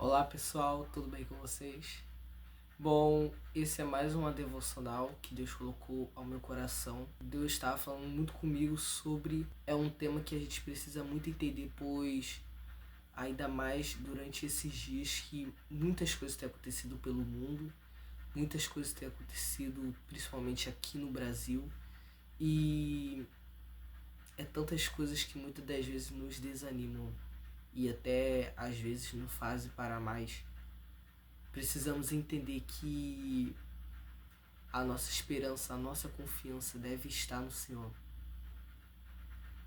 Olá pessoal, tudo bem com vocês? Bom, esse é mais uma devocional que Deus colocou ao meu coração. Deus estava falando muito comigo sobre. É um tema que a gente precisa muito entender, pois ainda mais durante esses dias que muitas coisas têm acontecido pelo mundo, muitas coisas têm acontecido principalmente aqui no Brasil, e é tantas coisas que muitas das vezes nos desanimam e até às vezes nos fazem parar mais. Precisamos entender que a nossa esperança, a nossa confiança deve estar no Senhor.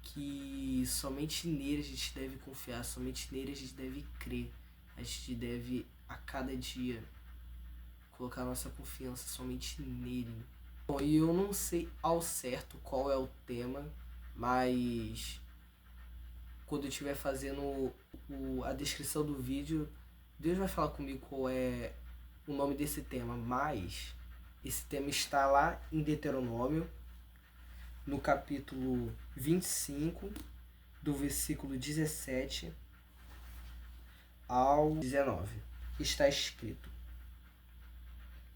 Que somente nele a gente deve confiar, somente nele a gente deve crer. A gente deve a cada dia colocar a nossa confiança somente nele. Bom, e eu não sei ao certo qual é o tema, mas quando eu estiver fazendo a descrição do vídeo, Deus vai falar comigo qual é o nome desse tema, mas esse tema está lá em Deuteronômio, no capítulo 25, do versículo 17 ao 19. Está escrito: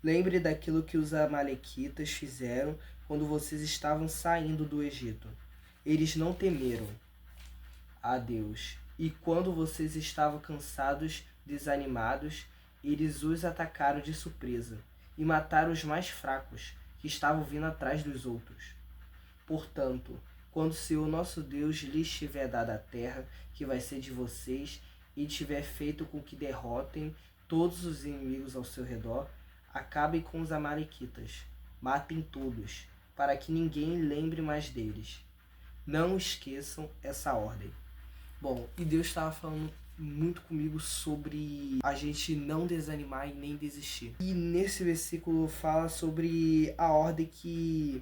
Lembre daquilo que os amalequitas fizeram quando vocês estavam saindo do Egito. Eles não temeram a Deus, e quando vocês estavam cansados, desanimados, eles os atacaram de surpresa e mataram os mais fracos, que estavam vindo atrás dos outros. Portanto, quando o Senhor nosso Deus lhes tiver dado a terra, que vai ser de vocês, e tiver feito com que derrotem todos os inimigos ao seu redor, acabem com os amalequitas, matem todos, para que ninguém lembre mais deles. Não esqueçam essa ordem. Bom, e Deus estava falando muito comigo sobre a gente não desanimar e nem desistir. E nesse versículo fala sobre a ordem que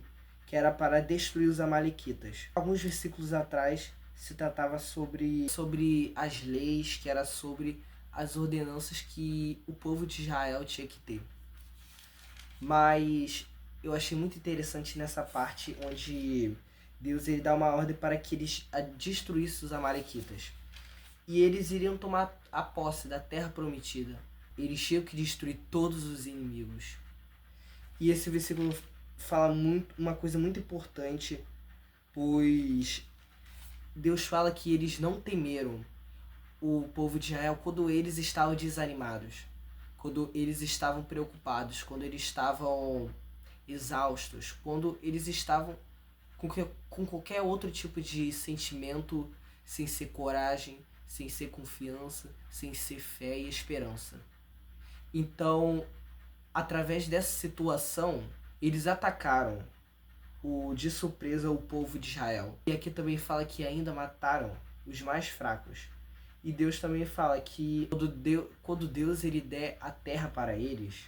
era para destruir os amalequitas. Alguns versículos atrás se tratava sobre as leis, que era sobre as ordenanças que o povo de Israel tinha que ter. Mas eu achei muito interessante nessa parte onde Deus ele dá uma ordem para que eles destruíssem os amalequitas. E eles iriam tomar a posse da terra prometida. Eles tinham que destruir todos os inimigos. E esse versículo fala uma coisa muito importante, pois Deus fala que eles não temeram o povo de Israel quando eles estavam desanimados, quando eles estavam preocupados, quando eles estavam exaustos, quando eles estavam com qualquer outro tipo de sentimento, sem ser coragem, sem ser confiança, sem ser fé e esperança. Então, através dessa situação, eles atacaram de surpresa o povo de Israel. E aqui também fala que ainda mataram os mais fracos. E Deus também fala que quando Deus ele der a terra para eles,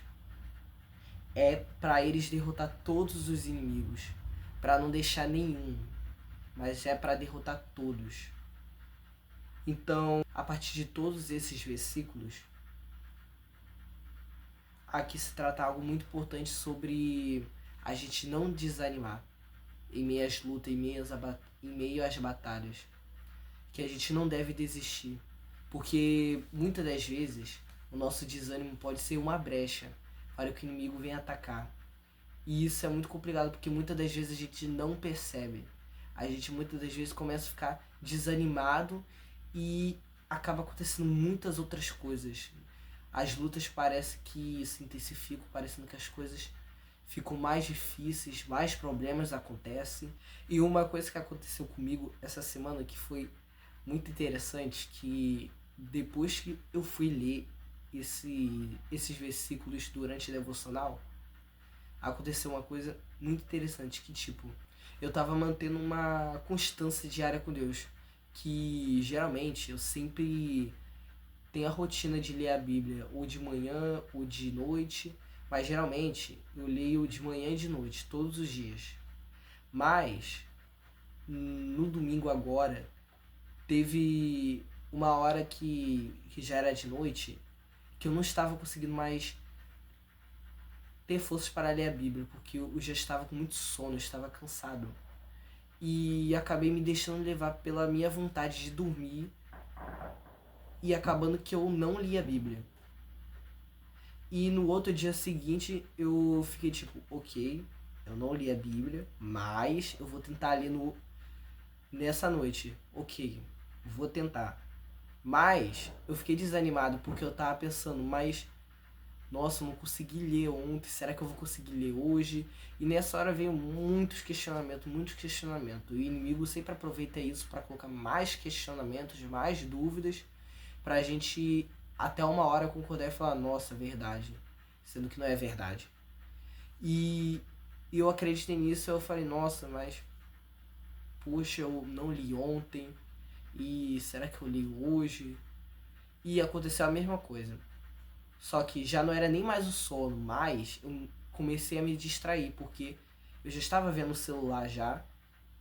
é para eles derrotar todos os inimigos, para não deixar nenhum, mas é para derrotar todos. Então, a partir de todos esses versículos, aqui se trata algo muito importante sobre a gente não desanimar em meio às lutas, em meio às batalhas, que a gente não deve desistir, porque muitas das vezes o nosso desânimo pode ser uma brecha para que o inimigo venha atacar. E isso é muito complicado, porque muitas das vezes a gente não percebe. A gente muitas das vezes começa a ficar desanimado e acaba acontecendo muitas outras coisas. As lutas parecem que se intensificam, parecendo que as coisas ficam mais difíceis, mais problemas acontecem. E uma coisa que aconteceu comigo essa semana que foi muito interessante, que depois que eu fui ler esses versículos durante a devocional, aconteceu uma coisa muito interessante, que tipo, eu tava mantendo uma constância diária com Deus, que geralmente eu sempre tenho a rotina de ler a Bíblia ou de manhã ou de noite, mas geralmente eu leio de manhã e de noite, todos os dias. Mas no domingo agora, teve uma hora que já era de noite, que eu não estava conseguindo mais ter forças para ler a Bíblia, porque eu já estava com muito sono, eu estava cansado. E acabei me deixando levar pela minha vontade de dormir e acabando que eu não li a Bíblia. E no outro dia seguinte eu fiquei tipo, ok, eu não li a Bíblia, mas eu vou tentar ler nessa noite. Ok, vou tentar. Mas eu fiquei desanimado porque eu tava pensando, mas nossa, eu não consegui ler ontem, será que eu vou conseguir ler hoje? E nessa hora veio muitos questionamentos, muitos questionamentos. E o inimigo sempre aproveita isso para colocar mais questionamentos, mais dúvidas, pra gente até uma hora concordar e falar, nossa, verdade, sendo que não é verdade. E eu acreditei nisso, eu falei, nossa, mas poxa, eu não li ontem, e será que eu li hoje? E aconteceu a mesma coisa. Só que já não era nem mais o sono, mas eu comecei a me distrair, porque eu já estava vendo o celular já,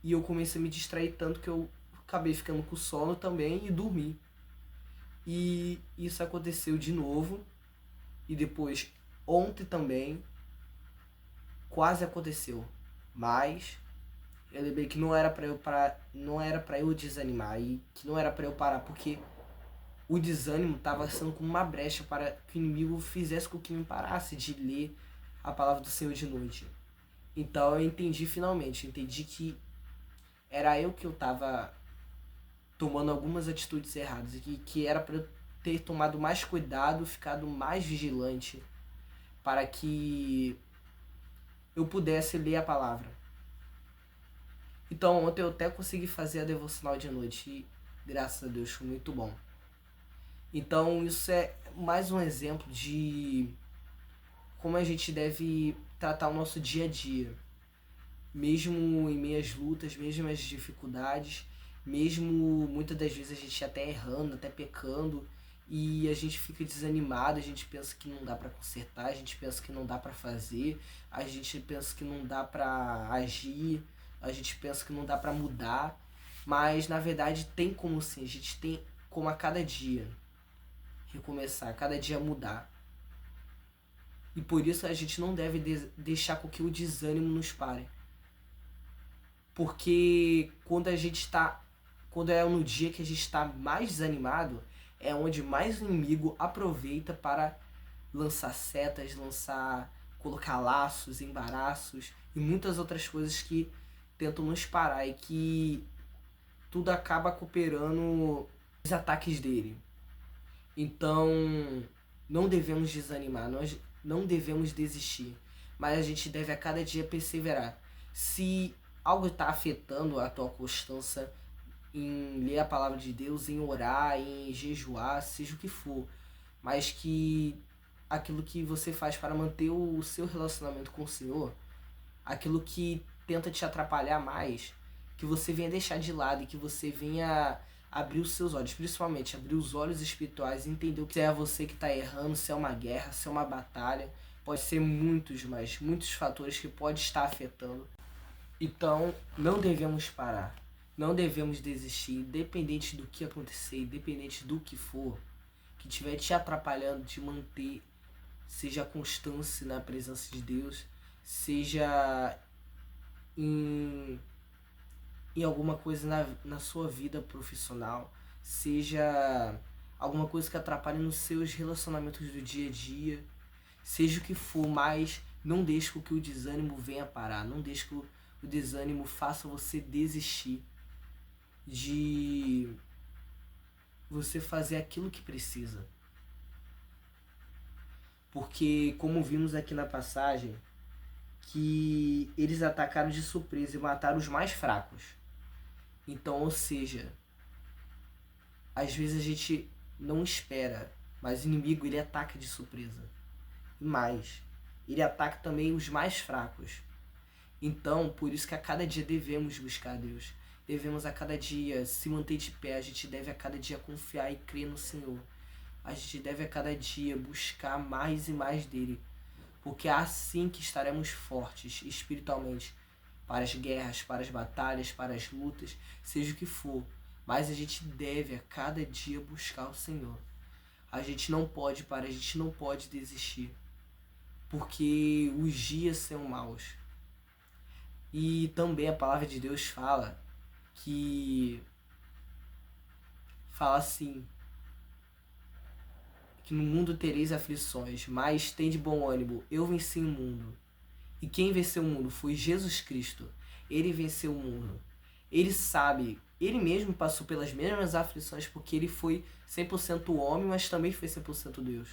e eu comecei a me distrair tanto que eu acabei ficando com sono também e dormi. E isso aconteceu de novo, e depois ontem também quase aconteceu. Mas eu lembrei que não era para eu parar, não era para eu desanimar e que não era para eu parar, porque o desânimo estava sendo como uma brecha para que o inimigo fizesse com que eu parasse de ler a palavra do Senhor de noite. Então eu entendi finalmente, entendi que era eu que eu estava tomando algumas atitudes erradas e que era para eu ter tomado mais cuidado, ficado mais vigilante para que eu pudesse ler a palavra. Então ontem eu até consegui fazer a devocional de noite e graças a Deus foi muito bom. Então isso é mais um exemplo de como a gente deve tratar o nosso dia a dia, mesmo em meio às lutas, mesmo às dificuldades, mesmo muitas das vezes a gente até errando, até pecando, e a gente fica desanimado, a gente pensa que não dá para consertar, a gente pensa que não dá para fazer, a gente pensa que não dá para agir, a gente pensa que não dá para mudar, mas na verdade tem como sim, a gente tem como a cada dia recomeçar, a cada dia mudar. E por isso a gente não deve deixar com que o desânimo nos pare. Porque quando é no dia que a gente está mais desanimado, é onde mais o inimigo aproveita para lançar setas, colocar laços, embaraços e muitas outras coisas que tentam nos parar e que tudo acaba cooperando os ataques dele. Então, não devemos desanimar, nós não devemos desistir, mas a gente deve a cada dia perseverar. Se algo está afetando a tua constância em ler a palavra de Deus, em orar, em jejuar, seja o que for, mas que aquilo que você faz para manter o seu relacionamento com o Senhor, aquilo que tenta te atrapalhar mais, que você venha deixar de lado e que você venha abrir os seus olhos, principalmente abrir os olhos espirituais e entender o que é você que está errando, se é uma guerra, se é uma batalha, pode ser muitos fatores que pode estar afetando. Então, não devemos parar, não devemos desistir, independente do que acontecer, independente do que for, que estiver te atrapalhando de manter, seja a constância na presença de Deus, seja em alguma coisa na sua vida profissional, seja alguma coisa que atrapalhe nos seus relacionamentos do dia a dia, seja o que for, mas não deixe que o desânimo venha parar, não deixe que o desânimo faça você desistir de você fazer aquilo que precisa. Porque, como vimos aqui na passagem, que eles atacaram de surpresa e mataram os mais fracos. Então, ou seja, às vezes a gente não espera, mas o inimigo ele ataca de surpresa. E mais, ele ataca também os mais fracos. Então, por isso que a cada dia devemos buscar a Deus. Devemos a cada dia se manter de pé, a gente deve a cada dia confiar e crer no Senhor. A gente deve a cada dia buscar mais e mais dele. Porque é assim que estaremos fortes espiritualmente para as guerras, para as batalhas, para as lutas, seja o que for. Mas a gente deve a cada dia buscar o Senhor. A gente não pode parar, a gente não pode desistir. Porque os dias são maus. E também a palavra de Deus fala assim, que no mundo tereis aflições, mas tende bom ânimo, eu venci o mundo. E quem venceu o mundo foi Jesus Cristo. Ele venceu o mundo. Ele sabe, ele mesmo passou pelas mesmas aflições porque ele foi 100% homem, mas também foi 100% Deus.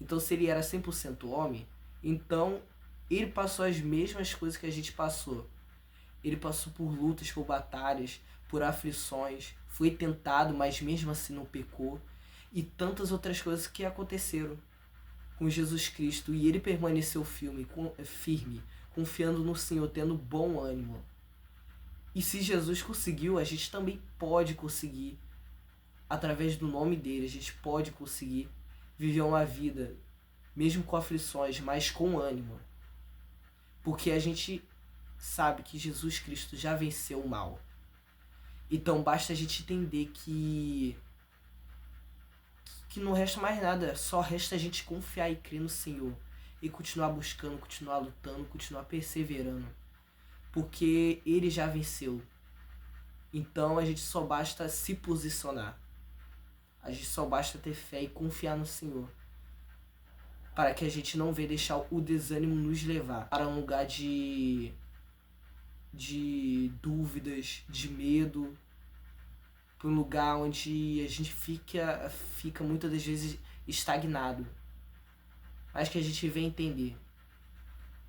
Então se ele era 100% homem, então ele passou as mesmas coisas que a gente passou. Ele passou por lutas, por batalhas, por aflições, foi tentado, mas mesmo assim não pecou. E tantas outras coisas que aconteceram com Jesus Cristo. E ele permaneceu firme, confiando no Senhor, tendo bom ânimo. E se Jesus conseguiu, a gente também pode conseguir. Através do nome dele, a gente pode conseguir viver uma vida, mesmo com aflições, mas com ânimo. Porque a gente sabe que Jesus Cristo já venceu o mal. Então basta a gente entender que não resta mais nada, só resta a gente confiar e crer no Senhor e continuar buscando, continuar lutando, continuar perseverando, porque Ele já venceu. Então a gente só basta se posicionar, a gente só basta ter fé e confiar no Senhor, para que a gente não venha deixar o desânimo nos levar para um lugar de dúvidas, de medo, para um lugar onde a gente fica muitas das vezes estagnado. Mas que a gente venha entender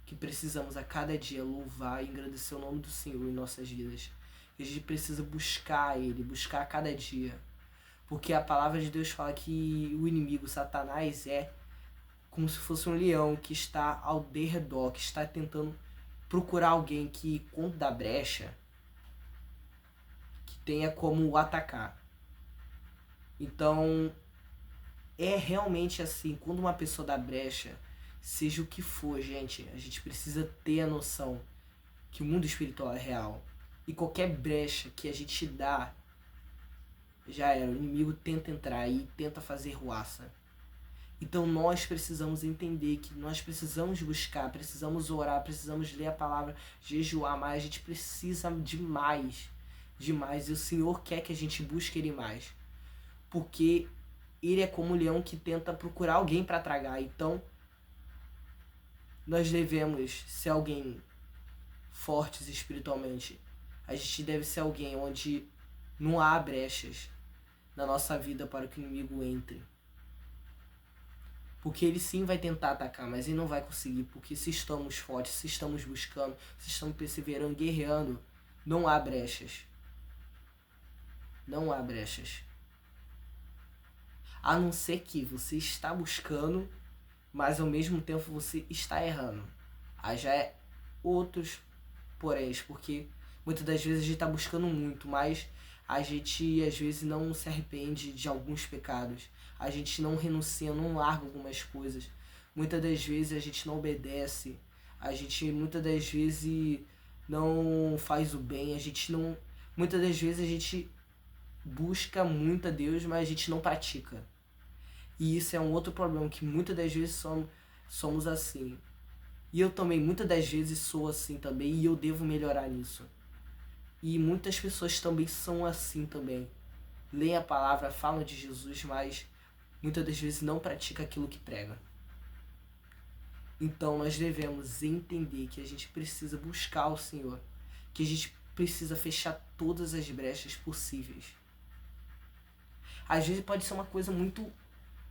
que precisamos a cada dia louvar e engrandecer o nome do Senhor em nossas vidas. E a gente precisa buscar Ele, buscar a cada dia. Porque a palavra de Deus fala que o inimigo, Satanás, é como se fosse um leão que está ao derredor, que está tentando procurar alguém que, quando dá brecha, tenha como o atacar. Então, é realmente assim, quando uma pessoa dá brecha, seja o que for, gente, a gente precisa ter a noção que o mundo espiritual é real. E qualquer brecha que a gente dá, já era, o inimigo tenta entrar e tenta fazer ruaça. Então nós precisamos entender que nós precisamos buscar, precisamos orar, precisamos ler a palavra, jejuar mais, a gente precisa demais. E o Senhor quer que a gente busque Ele mais, porque Ele é como um leão que tenta procurar alguém para tragar. Então nós devemos ser alguém fortes espiritualmente. A gente deve ser alguém onde não há brechas na nossa vida para que o inimigo entre, porque ele sim vai tentar atacar, mas ele não vai conseguir, porque se estamos fortes, se estamos buscando, se estamos perseverando, guerreando, não há brechas. Não há brechas. A não ser que você está buscando, mas ao mesmo tempo você está errando. Aí já é outros poréns, porque muitas das vezes a gente está buscando muito, mas a gente às vezes não se arrepende de alguns pecados. A gente não renuncia, não larga algumas coisas. Muitas das vezes a gente não obedece. A gente muitas das vezes não faz o bem. Muitas das vezes a gente busca muito a Deus, mas a gente não pratica. E isso é um outro problema, que muitas das vezes somos assim. E eu também muitas das vezes sou assim também, e eu devo melhorar nisso. E muitas pessoas também são assim também. Leem a palavra, falam de Jesus, mas muitas das vezes não praticam aquilo que prega. Então nós devemos entender que a gente precisa buscar o Senhor, que a gente precisa fechar todas as brechas possíveis. Às vezes pode ser uma coisa muito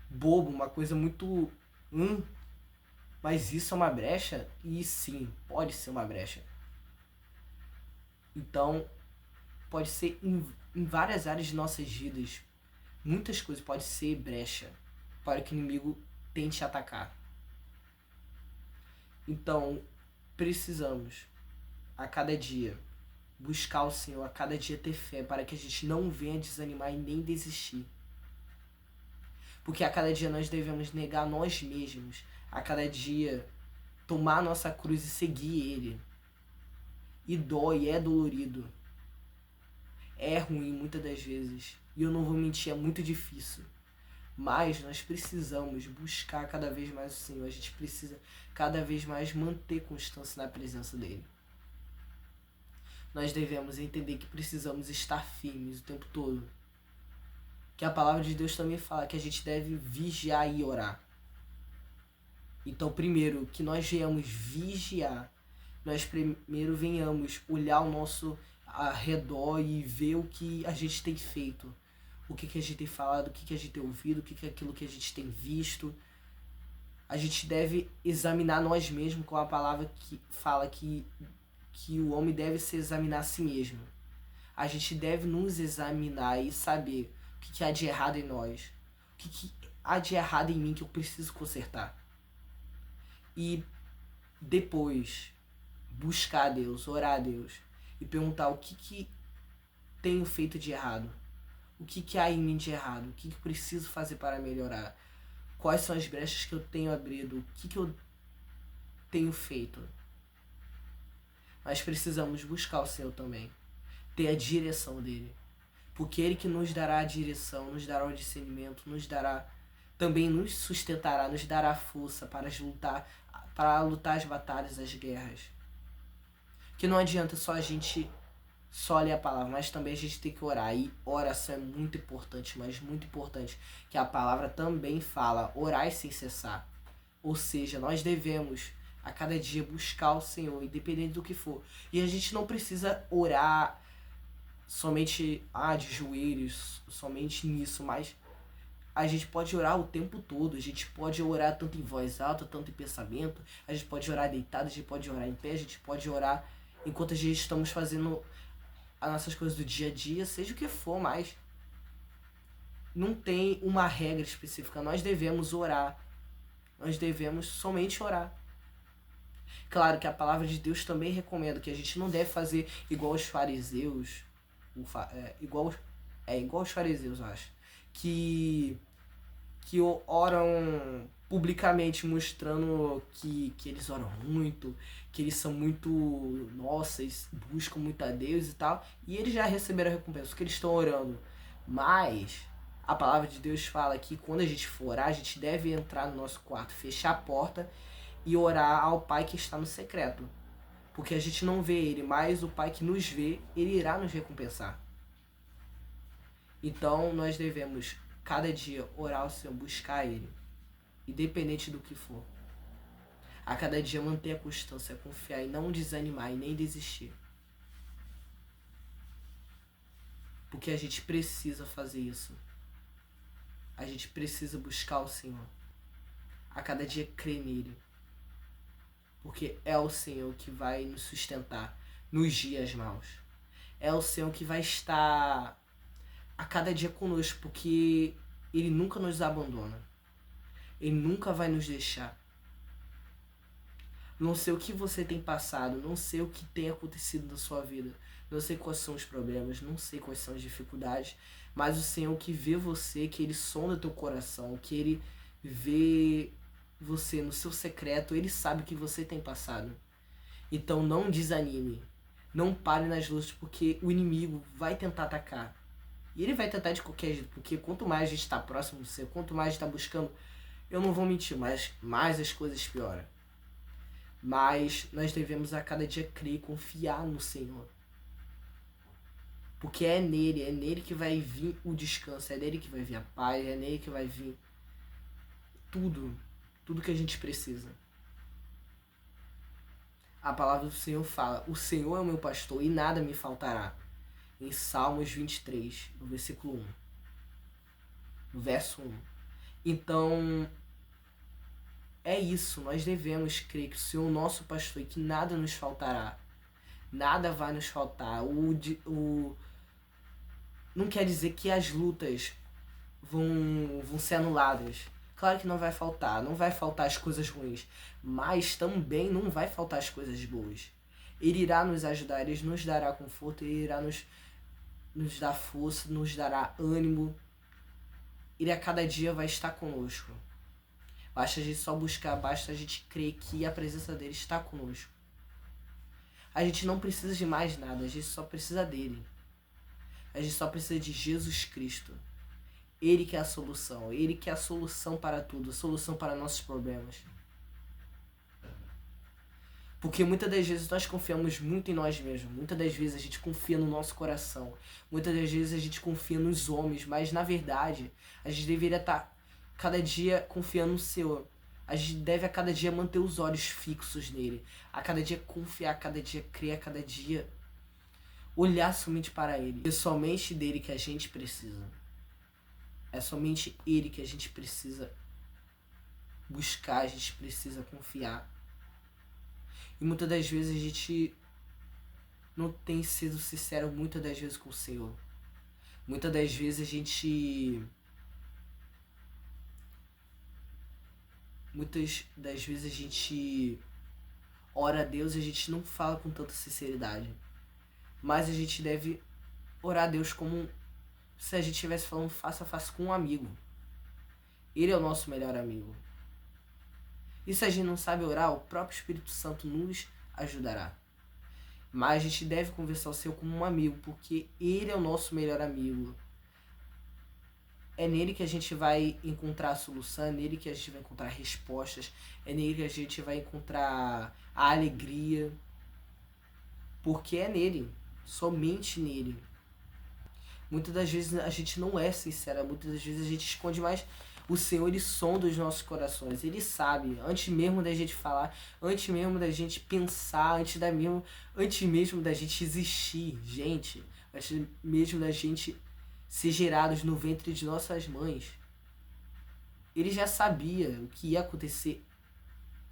boba, uma coisa muito... mas isso é uma brecha? E sim, pode ser uma brecha. Então, pode ser em várias áreas de nossas vidas. Muitas coisas podem ser brecha para que o inimigo tente atacar. Então, precisamos, a cada dia, buscar o Senhor, a cada dia ter fé, para que a gente não venha desanimar e nem desistir. Porque a cada dia nós devemos negar nós mesmos, a cada dia tomar a nossa cruz e seguir Ele. E dói, é dolorido, é ruim muitas das vezes, e eu não vou mentir, é muito difícil. Mas nós precisamos buscar cada vez mais o Senhor, a gente precisa cada vez mais manter constância na presença dEle. Nós devemos entender que precisamos estar firmes o tempo todo. que a palavra de Deus também fala que a gente deve vigiar e orar. Então, primeiro, que nós venhamos vigiar, nós primeiro venhamos olhar ao nosso redor e ver o que a gente tem feito, o que a gente tem falado, o que a gente tem ouvido, o que é aquilo que a gente tem visto. A gente deve examinar nós mesmos, com a palavra que fala que o homem deve se examinar a si mesmo. A gente deve nos examinar e saber o que há de errado em nós, o que há de errado em mim que eu preciso consertar. E depois buscar a Deus, orar a Deus e perguntar o que tenho feito de errado, o que há em mim de errado, o que preciso fazer para melhorar, quais são as brechas que eu tenho abrido, o que eu tenho feito. Nós precisamos buscar o Senhor também, ter a direção dele, porque ele que nos dará a direção, nos dará o discernimento, nos dará, também nos sustentará, nos dará força para lutar as batalhas, as guerras. Que não adianta só a gente só ler a palavra, mas também a gente tem que orar. E oração é muito importante, mas muito importante, que a palavra também fala, orai sem cessar. Ou seja, nós devemos a cada dia buscar o Senhor, independente do que for. E a gente não precisa orar somente de joelhos, somente nisso, mas a gente pode orar o tempo todo. A gente pode orar tanto em voz alta, tanto em pensamento. A gente pode orar deitado, a gente pode orar em pé, a gente pode orar enquanto a gente estamos fazendo as nossas coisas do dia a dia, seja o que for, mas não tem uma regra específica. Nós devemos orar. Nós devemos somente orar. Claro que a palavra de Deus também recomenda que a gente não deve fazer igual os fariseus, igual os fariseus, eu acho, que oram publicamente mostrando que eles oram muito, que eles são muito, eles buscam muito a Deus e tal, e eles já receberam a recompensa, porque eles estão orando. Mas a palavra de Deus fala que quando a gente for orar, a gente deve entrar no nosso quarto, fechar a porta e orar ao Pai que está no secreto. Porque a gente não vê Ele, mas o Pai que nos vê, Ele irá nos recompensar. Então nós devemos cada dia orar ao Senhor, buscar Ele, independente do que for. A cada dia manter a constância, confiar e não desanimar e nem desistir. Porque a gente precisa fazer isso. A gente precisa buscar o Senhor. A cada dia crer nele. Porque é o Senhor que vai nos sustentar nos dias maus. É o Senhor que vai estar a cada dia conosco, porque Ele nunca nos abandona. Ele nunca vai nos deixar. Não sei o que você tem passado, não sei o que tem acontecido na sua vida, não sei quais são os problemas, não sei quais são as dificuldades, mas o Senhor que vê você, que Ele sonda teu coração, que Ele vê você no seu secreto, Ele sabe o que você tem passado. Então não desanime, não pare nas lutas, porque o inimigo vai tentar atacar. E ele vai tentar de qualquer jeito, porque quanto mais a gente está próximo do Senhor, quanto mais a gente está buscando, eu não vou mentir, mas mais as coisas pioram. Mas nós devemos a cada dia crer e confiar no Senhor. Porque é nele que vai vir o descanso, é nele que vai vir a paz, é nele que vai vir tudo que a gente precisa. A palavra do Senhor fala, o Senhor é o meu pastor e nada me faltará. Em Salmos 23, no versículo 1. No verso 1. Então, é isso, nós devemos crer que o Senhor é o nosso pastor e que nada nos faltará. Nada vai nos faltar. Não quer dizer que as lutas vão ser anuladas. Claro que não vai faltar as coisas ruins, mas também não vai faltar as coisas boas. Ele irá nos ajudar, Ele nos dará conforto, Ele irá nos dar força, nos dará ânimo. Ele a cada dia vai estar conosco. Basta a gente só buscar, basta a gente crer que a presença dele está conosco. A gente não precisa de mais nada, a gente só precisa dele. A gente só precisa de Jesus Cristo. Ele que é a solução, Ele que é a solução para tudo, a solução para nossos problemas. Porque muitas das vezes nós confiamos muito em nós mesmos. Muitas das vezes a gente confia no nosso coração. Muitas das vezes a gente confia nos homens. Mas na verdade, a gente deveria estar cada dia confiando no Senhor. A gente deve a cada dia manter os olhos fixos nele. A cada dia confiar, a cada dia crer, a cada dia olhar somente para ele. É somente dele que a gente precisa. É somente ele que a gente precisa buscar, a gente precisa confiar. E muitas das vezes a gente não tem sido sincero muitas das vezes com o Senhor. Muitas das vezes a gente ora a Deus e a gente não fala com tanta sinceridade. Mas a gente deve orar a Deus como se a gente estivesse falando face a face com um amigo. Ele é o nosso melhor amigo. E se a gente não sabe orar, o próprio Espírito Santo nos ajudará. Mas a gente deve conversar o Senhor como um amigo, porque ele é o nosso melhor amigo. É nele que a gente vai encontrar a solução, é nele que a gente vai encontrar respostas, é nele que a gente vai encontrar a alegria. Porque é nele, somente nele. Muitas das vezes a gente não é sincera, muitas das vezes a gente esconde mais. O Senhor, ele sonda os nossos corações, ele sabe, antes mesmo da gente falar, antes mesmo da gente pensar, antes mesmo da gente existir, gente, antes mesmo da gente ser gerados no ventre de nossas mães. Ele já sabia o que ia acontecer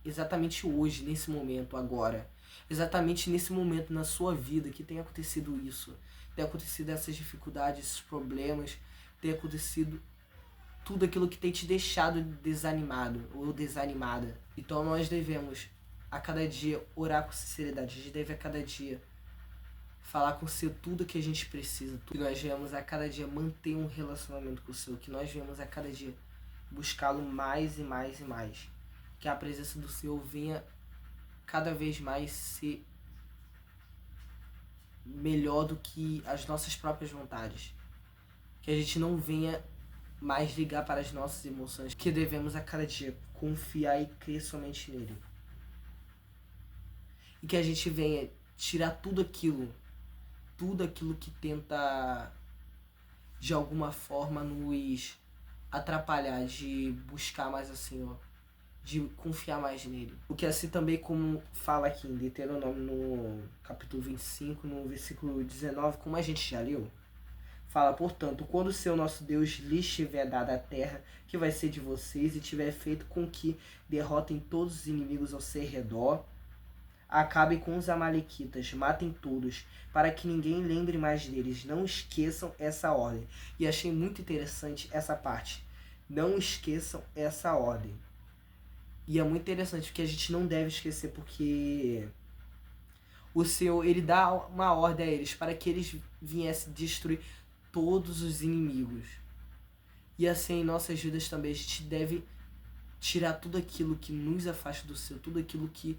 exatamente hoje, nesse momento, agora. Exatamente nesse momento na sua vida que tem acontecido isso. Tem acontecido essas dificuldades, esses problemas, tem acontecido tudo aquilo que tem te deixado desanimado ou desanimada. Então nós devemos a cada dia orar com sinceridade. A gente deve a cada dia falar com o Senhor tudo que a gente precisa. Que nós devemos a cada dia manter um relacionamento com o Senhor. Que nós devemos a cada dia buscá-lo mais e mais e mais. Que a presença do Senhor venha cada vez mais ser melhor do que as nossas próprias vontades. Que a gente não venha mais ligar para as nossas emoções, que devemos a cada dia confiar e crer somente nele. E que a gente venha tirar tudo aquilo que tenta de alguma forma nos atrapalhar de buscar mais o Senhor, de confiar mais nele. Porque assim também como fala aqui em Deuteronômio no capítulo 25, no versículo 19, como a gente já leu, fala, portanto, quando o Senhor nosso Deus lhes tiver dado a terra que vai ser de vocês e tiver feito com que derrotem todos os inimigos ao seu redor, acabem com os amalequitas, matem todos, para que ninguém lembre mais deles. Não esqueçam essa ordem. E achei muito interessante essa parte. Não esqueçam essa ordem. E é muito interessante porque a gente não deve esquecer, porque o Senhor, ele dá uma ordem a eles para que eles viessem destruir todos os inimigos. E assim em nossas vidas também a gente deve tirar tudo aquilo que nos afasta do Senhor, tudo aquilo que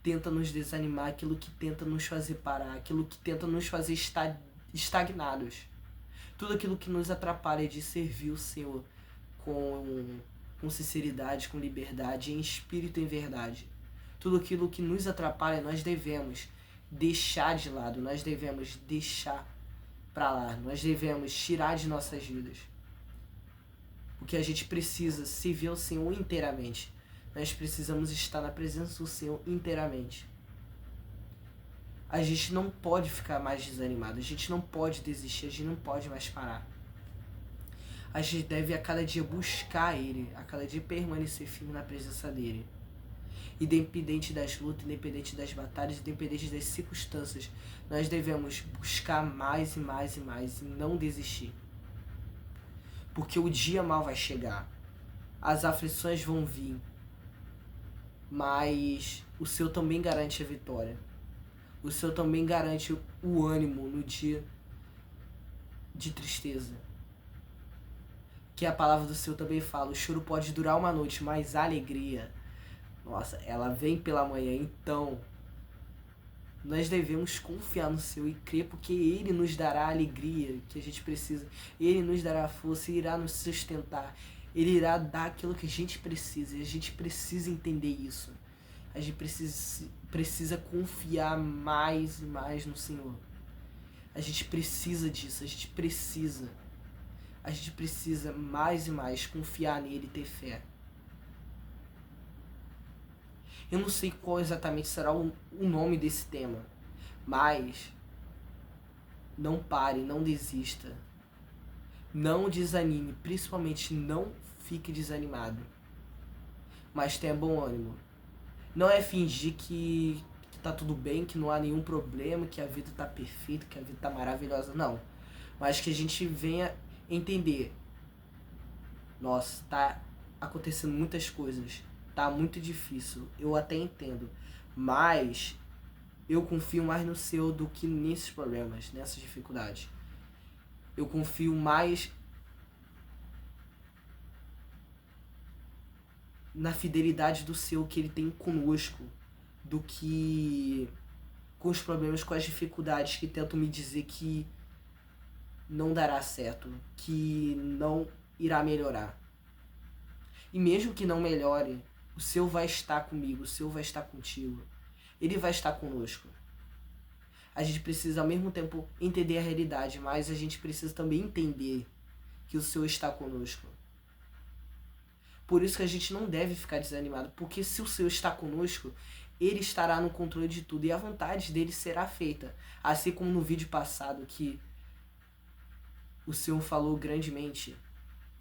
tenta nos desanimar, aquilo que tenta nos fazer parar, aquilo que tenta nos fazer estar estagnados. Tudo aquilo que nos atrapalha de servir o Senhor com sinceridade, com liberdade, em espírito e em verdade. Tudo aquilo que nos atrapalha, nós devemos deixar de lado, nós devemos deixar para lá, nós devemos tirar de nossas vidas. Porque a gente precisa servir ao Senhor inteiramente. Nós precisamos estar na presença do Senhor inteiramente. A gente não pode ficar mais desanimado, a gente não pode desistir, a gente não pode mais parar. A gente deve a cada dia buscar Ele, a cada dia permanecer firme na presença dEle. Independente das lutas, independente das batalhas, independente das circunstâncias, nós devemos buscar mais e mais e mais e não desistir. Porque o dia mal vai chegar, as aflições vão vir, mas o Senhor também garante a vitória. O Senhor também garante o ânimo no dia de tristeza. Que a palavra do Senhor também fala, o choro pode durar uma noite, mas a alegria, nossa, ela vem pela manhã. Então, nós devemos confiar no Senhor e crer, porque Ele nos dará a alegria que a gente precisa. Ele nos dará a força, Ele irá nos sustentar. Ele irá dar aquilo que a gente precisa, e a gente precisa entender isso. A gente precisa confiar mais e mais no Senhor. A gente precisa disso, a gente precisa mais e mais confiar nele e ter fé. Eu não sei qual exatamente será o nome desse tema, mas não pare, não desista. Não desanime, principalmente não fique desanimado. Mas tenha bom ânimo. Não é fingir que tá tudo bem, que não há nenhum problema, que a vida tá perfeita, que a vida tá maravilhosa, não. Mas que a gente venha entender. Nossa, tá acontecendo muitas coisas, tá muito difícil, eu até entendo, mas eu confio mais no Senhor do que nesses problemas, nessas dificuldades. Eu confio mais na fidelidade do Senhor que Ele tem conosco do que com os problemas, com as dificuldades que tentam me dizer que não dará certo, que não irá melhorar. E mesmo que não melhore, o Senhor vai estar comigo, o Senhor vai estar contigo. Ele vai estar conosco. A gente precisa ao mesmo tempo entender a realidade, mas a gente precisa também entender que o Senhor está conosco. Por isso que a gente não deve ficar desanimado, porque se o Senhor está conosco, Ele estará no controle de tudo e a vontade dele será feita. Assim como no vídeo passado que o Senhor falou grandemente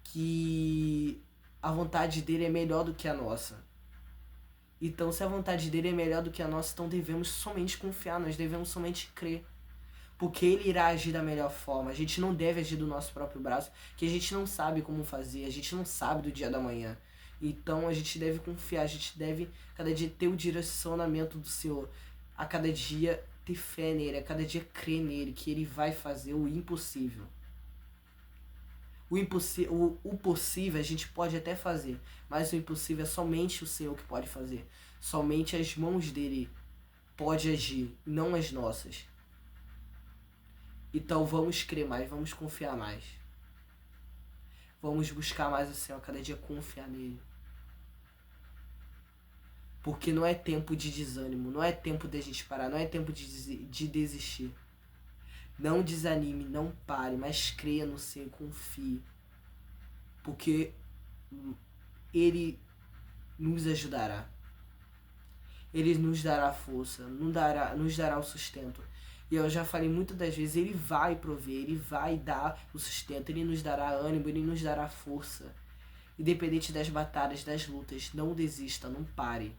que a vontade dele é melhor do que a nossa. Então, se a vontade dele é melhor do que a nossa, então devemos somente confiar, nós devemos somente crer. Porque ele irá agir da melhor forma. A gente não deve agir do nosso próprio braço, que a gente não sabe como fazer, a gente não sabe do dia da manhã. Então, a gente deve confiar, a gente deve cada dia ter o direcionamento do Senhor. A cada dia ter fé nele, a cada dia crer nele, que ele vai fazer o impossível. O possível a gente pode até fazer, mas o impossível é somente o Senhor que pode fazer. Somente as mãos dele pode agir, não as nossas. Então vamos crer mais, vamos confiar mais. Vamos buscar mais o Senhor, cada dia confiar nele. Porque não é tempo de desânimo, não é tempo de a gente parar, não é tempo de desistir. Não desanime, não pare, mas creia no Senhor, confie. Porque Ele nos ajudará. Ele nos dará força, nos dará o sustento. E eu já falei muitas das vezes, Ele vai prover, Ele vai dar o sustento, Ele nos dará ânimo, Ele nos dará força. Independente das batalhas, das lutas, não desista, não pare.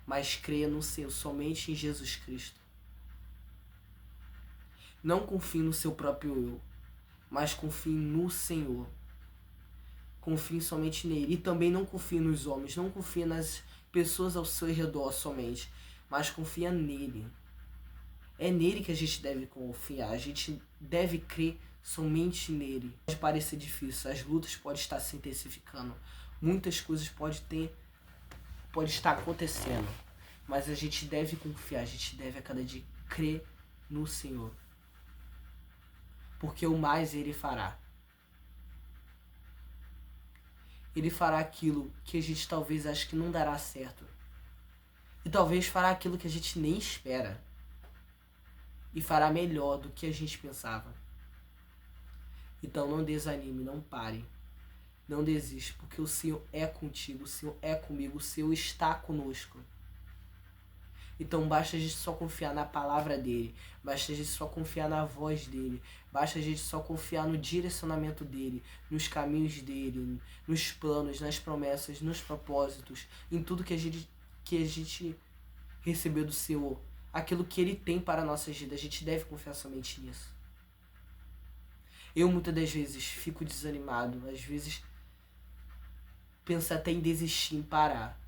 Mas creia no Senhor, somente em Jesus Cristo. Não confie no seu próprio eu, mas confie no Senhor. Confie somente nele. E também não confie nos homens, não confie nas pessoas ao seu redor somente, mas confia nele. É nele que a gente deve confiar, a gente deve crer somente nele. Pode parecer difícil, as lutas podem estar se intensificando, muitas coisas pode estar acontecendo, mas a gente deve confiar, a gente deve a cada dia crer no Senhor. Porque o mais Ele fará. Ele fará aquilo que a gente talvez ache que não dará certo. E talvez fará aquilo que a gente nem espera. E fará melhor do que a gente pensava. Então não desanime, não pare. Não desista, porque o Senhor é contigo, o Senhor é comigo, o Senhor está conosco. Então basta a gente só confiar na palavra dele, basta a gente só confiar na voz dele, basta a gente só confiar no direcionamento dele, nos caminhos dele, nos planos, nas promessas, nos propósitos, em tudo que a gente recebeu do Senhor, aquilo que ele tem para a nossa vida, a gente deve confiar somente nisso. Eu muitas das vezes fico desanimado, às vezes penso até em desistir, em parar.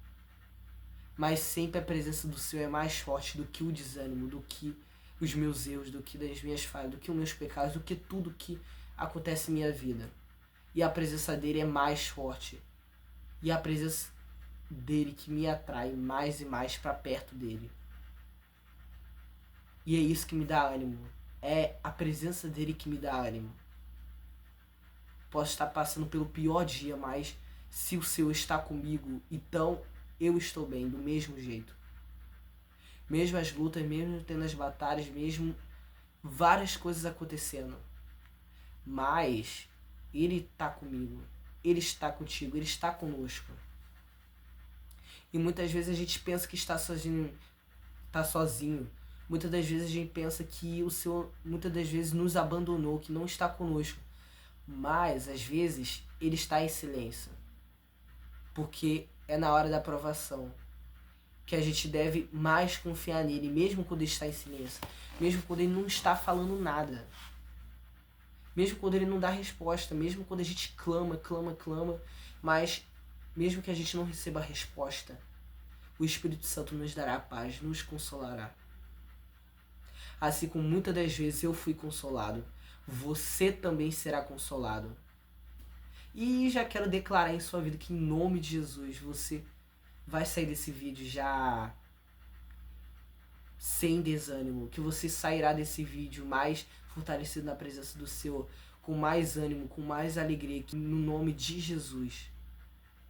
Mas sempre a presença do Senhor é mais forte do que o desânimo, do que os meus erros, do que das minhas falhas, do que os meus pecados, do que tudo que acontece em minha vida. E a presença dele é mais forte. E a presença dele que me atrai mais e mais para perto dele. E é isso que me dá ânimo. É a presença dele que me dá ânimo. Posso estar passando pelo pior dia, mas se o Senhor está comigo, então eu estou bem, do mesmo jeito. Mesmo as lutas, mesmo tendo as batalhas, mesmo várias coisas acontecendo. Mas Ele está comigo, Ele está contigo, Ele está conosco. E muitas vezes a gente pensa que está sozinho. Muitas das vezes a gente pensa que o Senhor muitas das vezes nos abandonou, que não está conosco. Mas às vezes Ele está em silêncio. Porque é na hora da provação que a gente deve mais confiar nele, mesmo quando ele está em silêncio, mesmo quando ele não está falando nada, mesmo quando ele não dá resposta, mesmo quando a gente clama, mas mesmo que a gente não receba a resposta, o Espírito Santo nos dará paz, nos consolará. Assim como muitas das vezes eu fui consolado, você também será consolado. E já quero declarar em sua vida que em nome de Jesus você vai sair desse vídeo já sem desânimo, que você sairá desse vídeo mais fortalecido na presença do Senhor, com mais ânimo, com mais alegria, que no nome de Jesus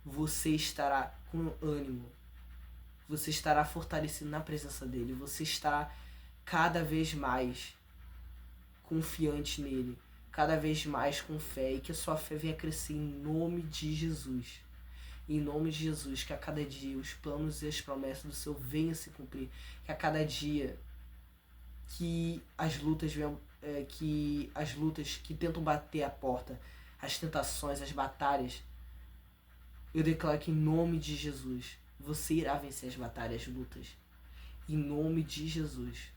você estará com ânimo, você estará fortalecido na presença dele, você estará cada vez mais confiante nele, cada vez mais com fé, e que a sua fé venha crescer em nome de Jesus. Em nome de Jesus, que a cada dia os planos e as promessas do Senhor venham se cumprir. Que a cada dia que as lutas venham, que as lutas que tentam bater a porta, as tentações, as batalhas, eu declaro que em nome de Jesus você irá vencer as batalhas, as lutas. Em nome de Jesus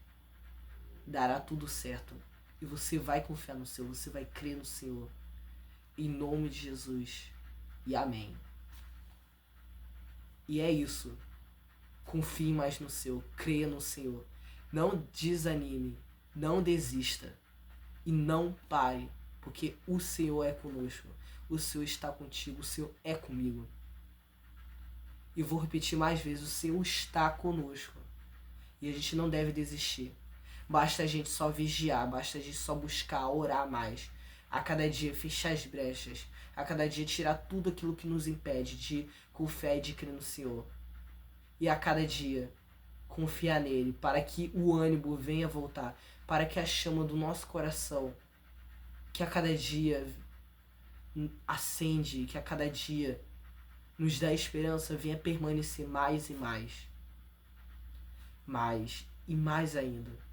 dará tudo certo. E você vai confiar no Senhor, você vai crer no Senhor. Em nome de Jesus. E amém. E é isso. Confie mais no Senhor, creia no Senhor. Não desanime, não desista e não pare, porque o Senhor é conosco. O Senhor está contigo, o Senhor é comigo. E vou repetir mais vezes, o Senhor está conosco. E a gente não deve desistir. Basta a gente só vigiar, basta a gente só buscar, orar mais. A cada dia fechar as brechas, a cada dia tirar tudo aquilo que nos impede de confiar e de crer no Senhor. E a cada dia confiar nele, para que o ânimo venha voltar, para que a chama do nosso coração, que a cada dia acende, que a cada dia nos dá esperança, venha permanecer mais e mais. Mais e mais ainda.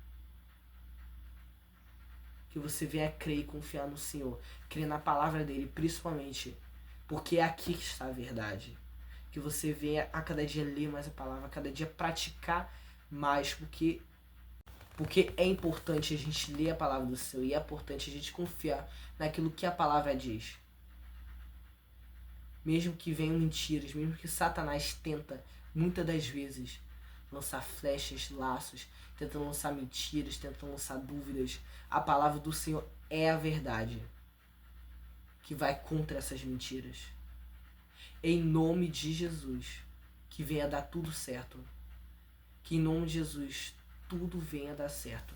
Que você venha crer e confiar no Senhor, crer na palavra dele, principalmente, porque é aqui que está a verdade. Que você venha a cada dia ler mais a palavra, a cada dia praticar mais, porque é importante a gente ler a palavra do Senhor e é importante a gente confiar naquilo que a palavra diz. Mesmo que venham mentiras, mesmo que Satanás tenta, muitas das vezes, lançar flechas, laços, tentando lançar mentiras, tentando lançar dúvidas, a palavra do Senhor é a verdade que vai contra essas mentiras. Em nome de Jesus, que venha dar tudo certo. Que em nome de Jesus tudo venha dar certo.